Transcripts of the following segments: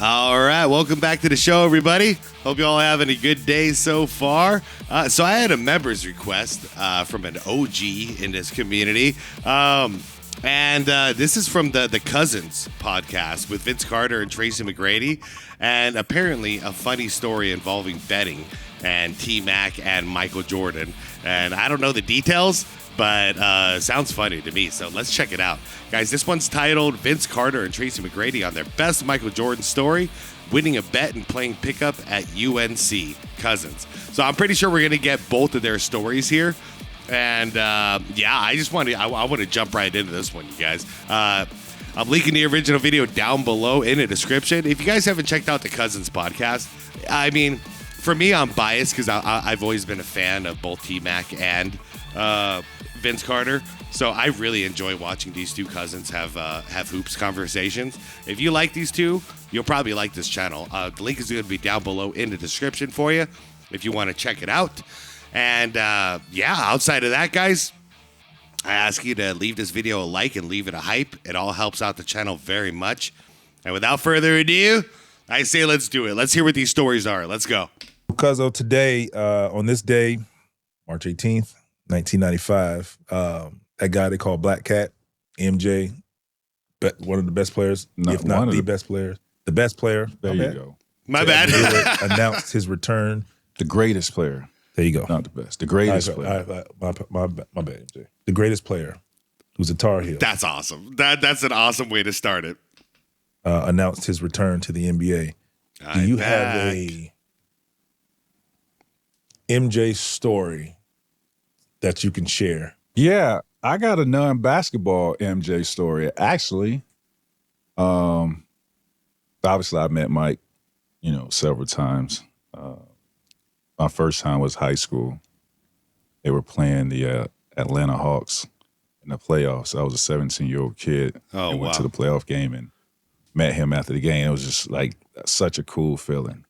All right, welcome back to the show, everybody. Hope you all having a good day so far. So I had a members request from an OG in this community. And this is from the Cousins podcast with Vince Carter and Tracy McGrady. And apparently a funny story involving betting and T-Mac and Michael Jordan. And I don't know the details, but sounds funny to me. So let's check it out. Guys, this one's titled Vince Carter and Tracy McGrady on their best Michael Jordan story, winning a bet and playing pickup at UNC. Cousins. So I'm pretty sure we're going to get both of their stories here. And I just want to jump right into this one, you guys. I'm linking the original video down below in the description. If you guys haven't checked out the Cousins podcast, I mean, for me, I'm biased because I've always been a fan of both T-Mac and Vince Carter. So I really enjoy watching these two cousins have hoops conversations. If you like these two, you'll probably like this channel. The link is going to be down below in the description for you if you want to check it out. And outside of that, guys, I ask you to leave this video a like and leave it a hype. It all helps out the channel very much. And without further ado, I say let's do it. Let's hear what these stories are. Let's go. Because of today, on this day, March 18th, 1995, that guy they call Black Cat, MJ, one of the best players, if not the best player. The best player. There you go. My bad. Announced his return. The greatest player. There you go. Not the best. The greatest player. My bad, MJ. The greatest player, who's a Tar Heel. That's awesome. That's an awesome way to start it. Announced his return to the NBA. Do you have a MJ story that you can share? Yeah, I got a non-basketball MJ story. Actually, obviously I met Mike, several times. My first time was high school. They were playing the Atlanta Hawks in the playoffs. I was a 17-year-old kid and went to the playoff game and met him after the game. It was just like such a cool feeling,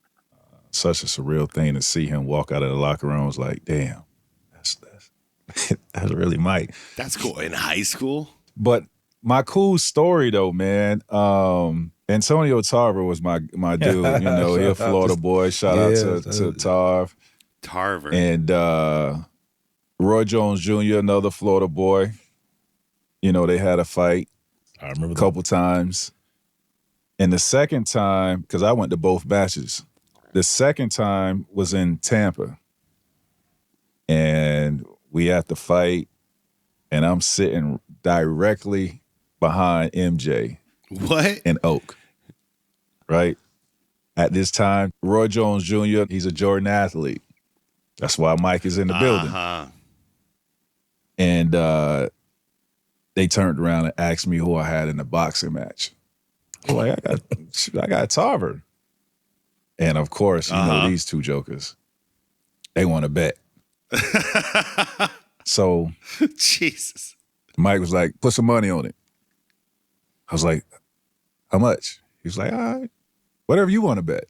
such a surreal thing to see him walk out of the locker room. I was like, damn, that's really Mike. That's cool. In high school? But my cool story though, man, Antonio Tarver was my dude. He a Florida boy. Shout out to Tarv. Tarver. And Roy Jones Jr., another Florida boy. They had a fight. I remember a couple times. And the second time, because I went to both matches, the second time was in Tampa. And we had to fight, and I'm sitting directly behind MJ. What? In Oak. Right? At this time, Roy Jones Jr., he's a Jordan athlete. That's why Mike is in the building. And they turned around and asked me who I had in the boxing match. I'm like, I got Tarver. And of course, these two jokers, they want to bet. So Jesus. Mike was like, put some money on it. I was like, how much? He was like, all right, whatever you want to bet.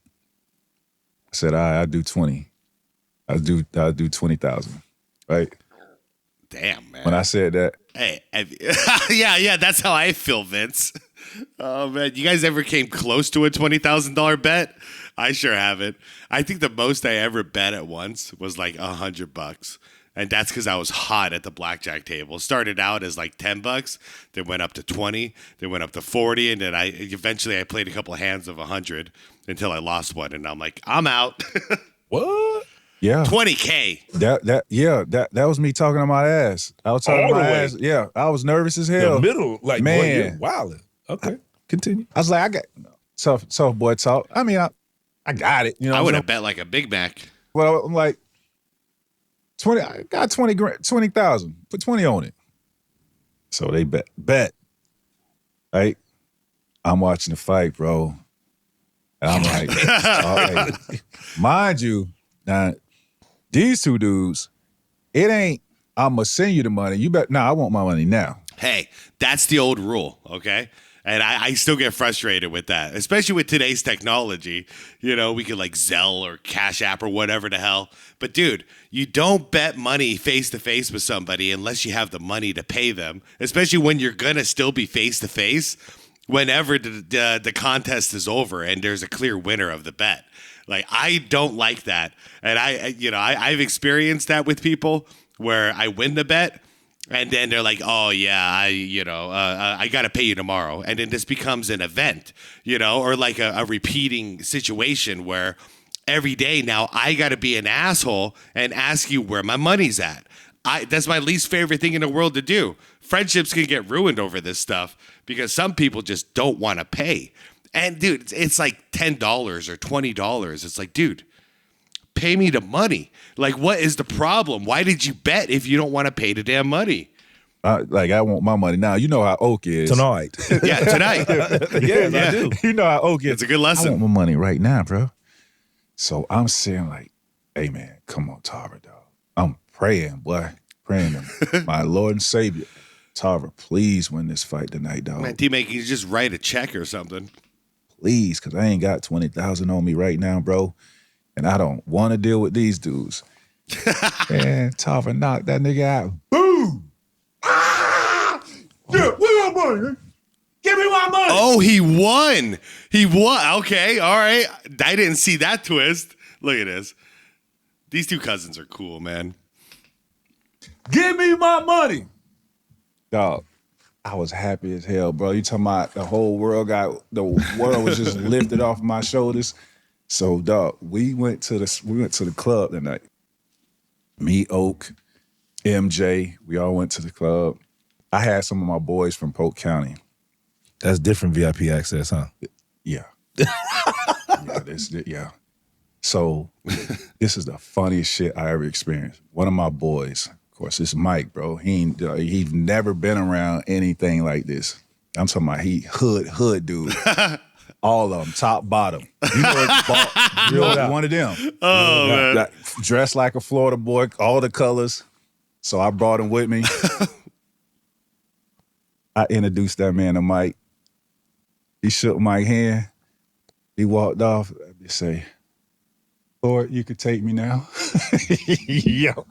I said, all right, I'll do 20. I'll do 20,000, right? Damn, man. When I said that. Hey, yeah, that's how I feel, Vince. Oh, man. You guys ever came close to a $20,000 bet? I sure haven't. I think the most I ever bet at once was like $100. And that's because I was hot at the blackjack table. Started out as like $10, then went up to 20, then went up to 40, and then eventually I played a couple of hands of 100 until I lost one, and I'm like, I'm out. What? Yeah. $20K. That was me talking on my ass. I was talking on my ass. Yeah, I was nervous as hell. The middle, like, man, boy, you're wilding. Okay, continue. I was like, I got tough boy talk. I mean, I got it. I would have bet like a Big Mac. Well, I'm like, 20. I got 20 grand, 20,000. Put 20 on it. So they bet. Right? I'm watching the fight, bro. And I'm like, hey. Mind you, now these two dudes, it ain't, I'm gonna send you the money. You bet. I want my money now. Hey, that's the old rule, okay? And I still get frustrated with that, especially with today's technology. We could like Zelle or Cash App or whatever the hell. But dude, you don't bet money face to face with somebody unless you have the money to pay them, especially when you're going to still be face to face. whenever the contest is over and there's a clear winner of the bet. Like, I don't like that. And I've experienced that with people where I win the bet and then they're like, oh yeah, I got to pay you tomorrow. And then this becomes an event, or like a repeating situation where every day now I got to be an asshole and ask you where my money's at. That's my least favorite thing in the world to do. Friendships can get ruined over this stuff because some people just don't want to pay. And dude, it's like $10 or $20. It's like, dude, pay me the money. Like, what is the problem? Why did you bet if you don't want to pay the damn money? I want my money now. You know how Oak is. Tonight. Yeah, tonight. Yes, I do. You know how Oak is. It's a good lesson. I want my money right now, bro. So I'm saying like, hey, man, come on, Tara, dog. I'm praying, boy. Praying to my Lord and Savior. Tara, please win this fight tonight, dog. Man, T-Mac, you just write a check or something. Please, because I ain't got 20,000 on me right now, bro. And I don't want to deal with these dudes. Man, Tara knocked that nigga out. Boom! Ah! Yeah, where my money? Give me my money! Oh, he won. He won. Okay, all right. I didn't see that twist. Look at this. These two cousins are cool, man. Give me my money! Dog, I was happy as hell, bro. You talking about the world was just lifted off my shoulders. So, dog, we went to the club that night. Me, Oak, MJ, we all went to the club. I had some of my boys from Polk County. That's different VIP access, huh? Yeah. Yeah. So this is the funniest shit I ever experienced. One of my boys, of course, it's Mike, bro. He's never been around anything like this. I'm talking about he hood dude. All of them, top, bottom. You know one of them. Oh, man. Dressed like a Florida boy, all the colors. So I brought him with me. I introduced that man to Mike. He shook my hand. He walked off. I just say, Lord, you could take me now. Yo,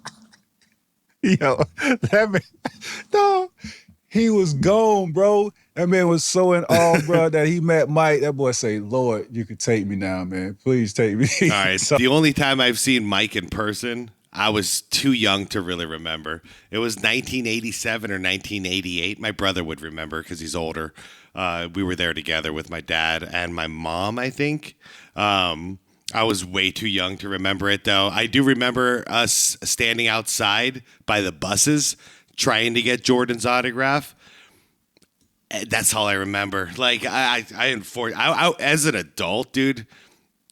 that man, dog, he was gone, bro. That man was so in awe, bro, that he met Mike. That boy say, Lord, you could take me now, man. Please take me. All right. The only time I've seen Mike in person, I was too young to really remember. It was 1987 or 1988. My brother would remember because he's older. We were there together with my dad and my mom, I think. I was way too young to remember it, though. I do remember us standing outside by the buses trying to get Jordan's autograph. That's all I remember. Like, I as an adult, dude,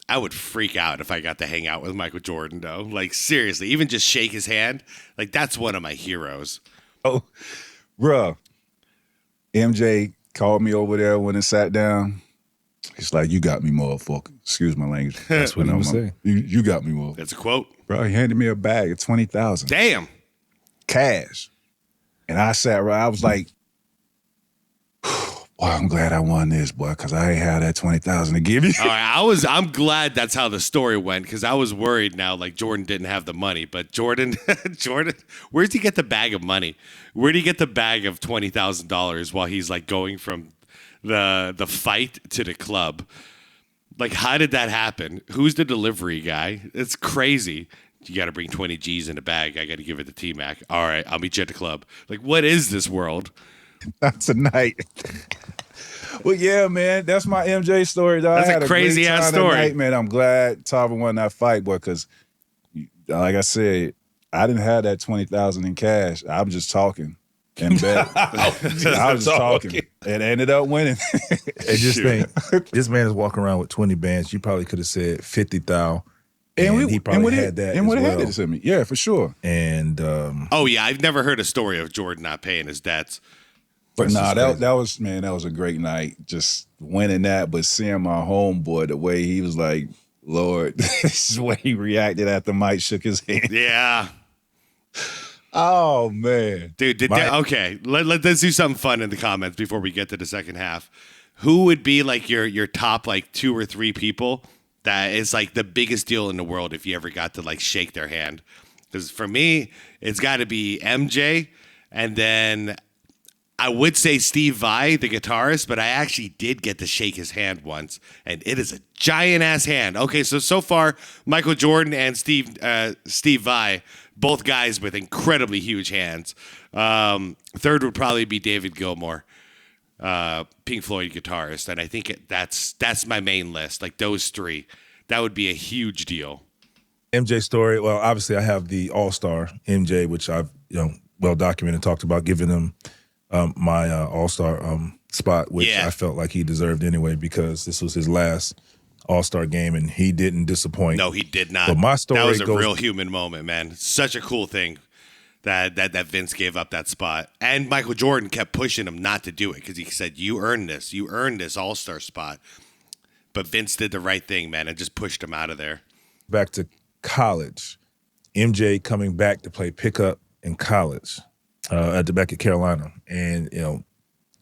I would freak out if I got to hang out with Michael Jordan, though. Like, seriously, even just shake his hand. Like, that's one of my heroes. Oh, bruh. MJ called me over there when it sat down. He's like, you got me, motherfucker. Excuse my language. That's what I'm saying. You got me, motherfucker. That's a quote. Bro, he handed me a bag of 20,000. Damn. Cash. And I sat right, I was like, boy, I'm glad I won this, boy, because I ain't had that 20,000 to give you. All right, I'm glad that's how the story went, because I was worried now, like Jordan didn't have the money. But Jordan, where'd he get the bag of money? Where'd he get the bag of $20,000 while he's like going from the fight to the club? Like, how did that happen? Who's the delivery guy? It's crazy. You got to bring 20 G's in a bag. I got to give it to T-Mac. All right, I'll meet you at the club. Like, what is this world? Not tonight. Well, yeah, man, that's my MJ story, dog. That's a crazy ass story, tonight, man. I'm glad Tara won that fight, boy, because, like I said, I didn't have that 20,000 in cash. I was just talking and bet. I was just talking, and ended up winning. Hey, just think, this man is walking around with 20 bands. You probably could have said 50,000. And he probably had that and as would have well. handed it to me. Yeah, for sure. And oh yeah, I've never heard a story of Jordan not paying his dets. But nah, that was a great night. Just winning that, but seeing my homeboy, the way he was like, Lord, this is the way he reacted after Mike shook his hand. Yeah. Oh man, dude. Okay, let's do something fun in the comments before we get to the second half. Who would be like your top like 2 or 3 people that is like the biggest deal in the world if you ever got to like shake their hand? Because for me, it's got to be MJ, and then I would say Steve Vai, the guitarist, but I actually did get to shake his hand once, and it is a giant-ass hand. Okay, so far, Michael Jordan and Steve Vai, both guys with incredibly huge hands. Third would probably be David Gilmour, Pink Floyd guitarist, and I think that's my main list. Like those three, that would be a huge deal. MJ story. Well, obviously, I have the All-Star MJ, which I've well documented, talked about giving him my All-Star spot, which I felt like he deserved anyway because this was his last All-Star game and he didn't disappoint. No, he did not. But my story that was a real human moment, man. Such a cool thing that Vince gave up that spot, and Michael Jordan kept pushing him not to do it because he said, "You earned this All-Star spot." But Vince did the right thing, man, and just pushed him out of there. Back to college, MJ coming back to play pickup in college. Back at Carolina, and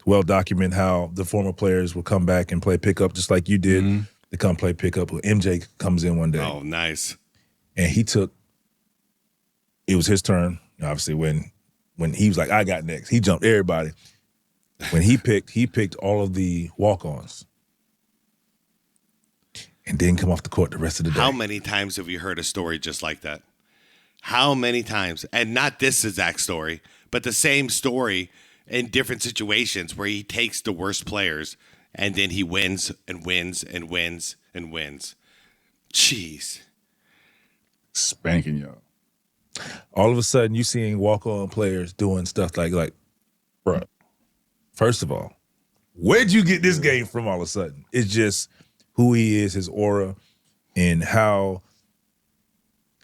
well document how the former players will come back and play pickup just like you did. They come play pickup. Well, MJ comes in one day. Oh, nice! And it was his turn. Obviously, when he was like, "I got next," he jumped everybody. When he picked all of the walk-ons, and didn't come off the court the rest of the day. How many times have we heard a story just like that? How many times? And not this exact story, but the same story in different situations where he takes the worst players and then he wins and wins and wins and wins. Jeez. Spanking y'all. All of a sudden, you seeing walk-on players doing stuff like, bro, first of all, where'd you get this game from all of a sudden? It's just who he is, his aura, and how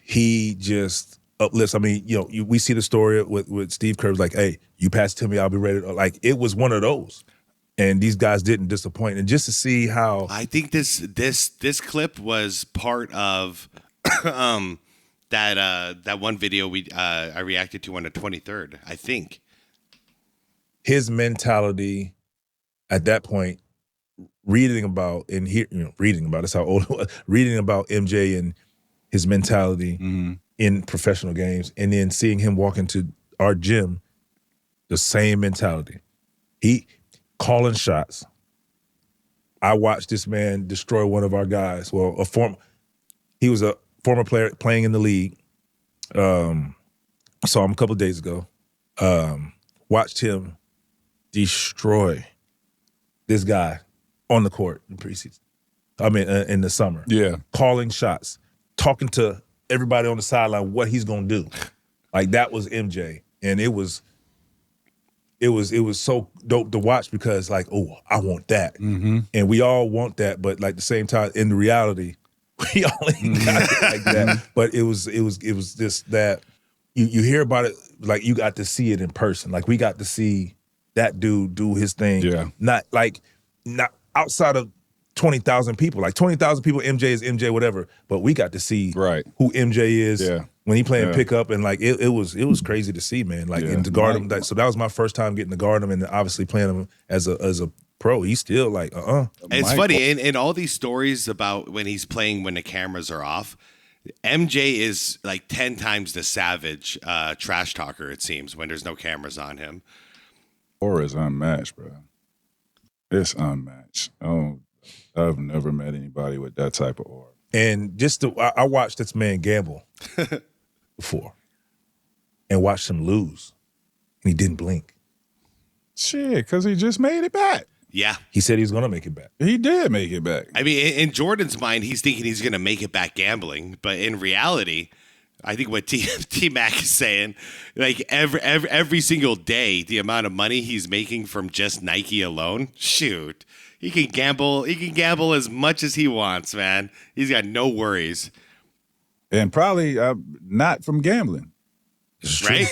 he just uplifts. I mean, we see the story with Steve Kerr's like, "Hey, you pass it to me, I'll be ready." Like, it was one of those, and these guys didn't disappoint. And just to see how I think this clip was part of that one video I reacted to on the 23rd. I think his mentality at that point, reading about that's how old it was, reading about MJ and his mentality in professional games, and then seeing him walk into our gym, the same mentality. He calling shots. I watched this man destroy one of our guys. Well, he was a former player playing in the league. Saw him a couple of days ago. Watched him destroy this guy on the court in preseason. I mean, in the summer. Yeah. Calling shots. Talking to everybody on the sideline what he's gonna do. Like, that was MJ. And it was so dope to watch because, like, oh, I want that. And we all want that, but like the same time, in reality, we only got it like that. But it was just that you hear about it, like you got to see it in person. Like, we got to see that dude do his thing. Yeah. Not outside of 20,000 people. Like 20,000 people, MJ is MJ, whatever. But we got to see who MJ is when he playing pickup, and like it was crazy to see, man. Like, and to guard him. So that was my first time getting to guard him, and obviously playing him as a pro. He's still like, It's funny in all these stories about when he's playing when the cameras are off. MJ is like 10 times the savage trash talker, it seems, when there's no cameras on him. Or is unmatched, bro. It's unmatched. Oh, I've never met anybody with that type of aura. And I watched this man gamble before and watched him lose, and he didn't blink. Shit, because he just made it back. Yeah. He said he was going to make it back. He did make it back. I mean, in Jordan's mind, he's thinking he's going to make it back gambling. But in reality, I think what T-Mac is saying, like every single day, the amount of money he's making from just Nike alone, shoot. He can gamble as much as he wants, man. He's got no worries. And probably not from gambling. Right?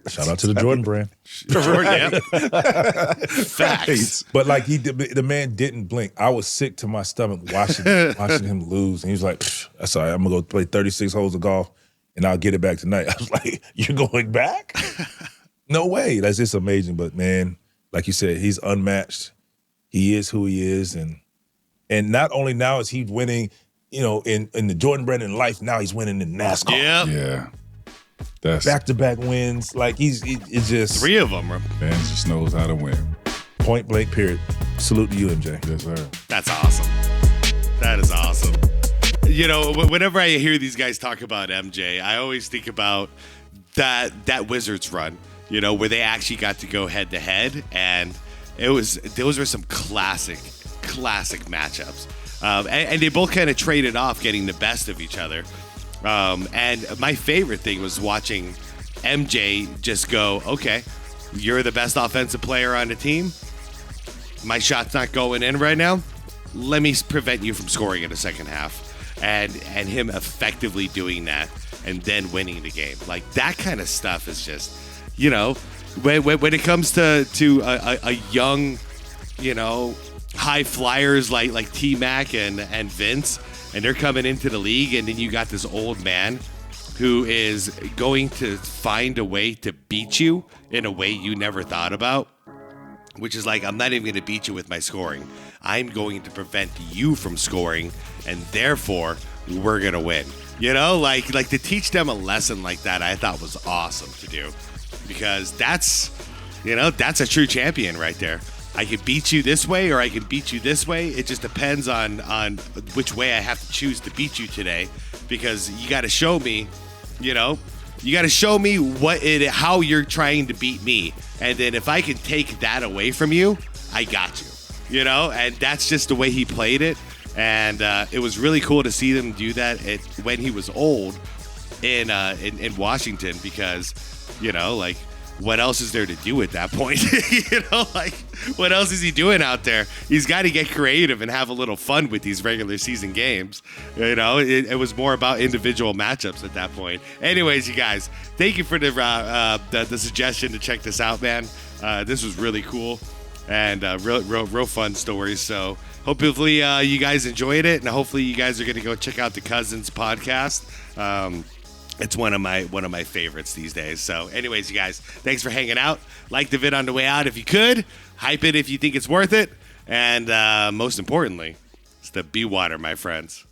Shout out to the Jordan brand. Jordan, yeah. Facts. But like the man didn't blink. I was sick to my stomach watching him lose. And he was like, that's all right, I'm going to go play 36 holes of golf and I'll get it back tonight. I was like, you're going back? No way. That's just amazing. But man, like you said, he's unmatched. He is who he is. And not only now is he winning, in the Jordan brand in life, now he's winning in NASCAR. Yeah. Yeah. That's back-to-back wins. Like it's just 3 of them. Man just knows how to win. Point blank. Period. Salute to you, MJ. Yes, sir. That's awesome. That is awesome. You know, whenever I hear these guys talk about MJ, I always think about that Wizards run. You know, where they actually got to go head to head, and those were some classic matchups. And they both kind of traded off getting the best of each other. And my favorite thing was watching MJ just go, okay, you're the best offensive player on the team. My shot's not going in right now. Let me prevent you from scoring in the second half. And him effectively doing that and then winning the game. Like, that kind of stuff is just, you know, when it comes to a young, you know, high flyers like T-Mac and Vince, and they're coming into the league, and then you got this old man who is going to find a way to beat you in a way you never thought about, which is like, I'm not even going to beat you with my scoring. I'm going to prevent you from scoring, and therefore, we're going to win. You know, like to teach them a lesson like that, I thought was awesome to do, because that's a true champion right there. I can beat you this way, or I can beat you this way. It just depends on which way I have to choose to beat you today, because you got to show me, you know, how you're trying to beat me. And then if I can take that away from you, I got you, you know, and that's just the way he played it. And it was really cool to see them do that when he was old in Washington, because, you know, like, what else is there to do at that point? You know, like, what else is he doing out there? He's got to get creative and have a little fun with these regular season games. You know, it was more about individual matchups at that point. Anyways, you guys, thank you for the suggestion to check this out, man. This was really cool and real fun stories. So hopefully you guys enjoyed it, and hopefully you guys are going to go check out the Cousins podcast. It's one of my favorites these days. So anyways, you guys, thanks for hanging out. Like the vid on the way out if you could. Hype it if you think it's worth it. And most importantly, it's the be water, my friends.